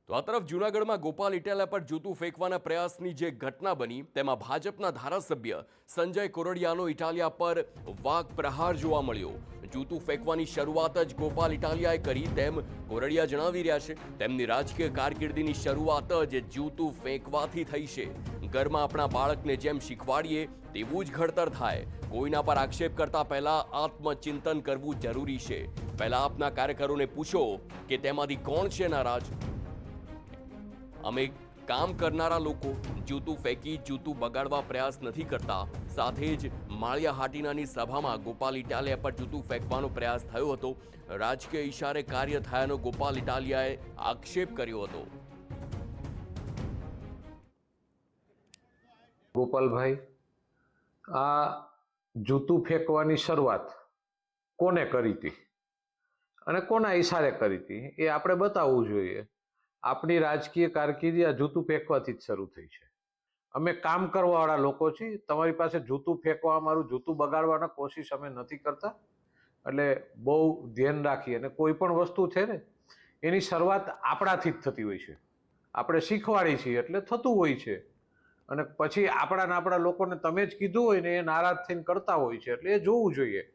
તો આ તરફ જૂનાગઢમાં ગોપાલ ઇટાલિયા પર જૂતું ફેંકવાના પ્રયાસની જે ઘટના બની તેમાં ભાજપના ધારાસભ્ય સંજય કોરડિયાનો ઇટાલિયા પર વાક પ્રહાર જોવા મળ્યો। જૂતું ફેંકવાની શરૂઆત જ ગોપાલ ઇટાલિયાએ કરી તેમ કોરડિયા જણાવી રહ્યા છે। તેમની રાજકીય કારકિર્દીની શરૂઆત જ જૂતું ફેંકવાથી થઈ છે। ઘરમાં આપણા બાળકને જેમ શીખવાડીએ તેવું જ ઘડતર થાય। કોઈના પર આક્ષેપ કરતા પહેલા આત્મચિંતન કરવું જરૂરી છે। પહેલા આપના કાર્યકરોને પૂછો કે તેમાંથી કોણ છે નારાજ। અમે કામ કરનારા લોકો જૂતું ફેંકી જૂતું બગાડવા પ્રયાસ નથી કરતા। સાથે જ માળિયા હાટીનાની સભામાં ગોપાલ ઇટાલિયા પર જૂતું ફેંકવાનો પ્રયાસ થયો હતો। રાજકીય ઇશારે કાર્ય થયાનો ગોપાલ ઇટાલિયાએ આક્ષેપ કર્યો હતો। ગોપાલભાઈ, આ જૂતું ફેંકવાની શરૂઆત કોને કરી હતી અને કોના ઈશારે કરી હતી એ આપણે બતાવવું જોઈએ। આપણી રાજકીય કારકિર્દી આ જૂતું ફેંકવાથી જ શરૂ થઈ છે। અમે કામ કરવાવાળા લોકો છીએ। તમારી પાસે જૂતું ફેંકવા, અમારું જૂતું બગાડવાના કોશિશ અમે નથી કરતા। એટલે બહુ ધ્યાન રાખી, અને કોઈ પણ વસ્તુ છે ને એની શરૂઆત આપણાથી જ થતી હોય છે। આપણે શીખવાડી છીએ એટલે થતું હોય છે, અને પછી આપણા લોકોને તમે જ કીધું હોય ને એ નારાજ થઈને કરતા હોય છે, એટલે એ જોવું જોઈએ।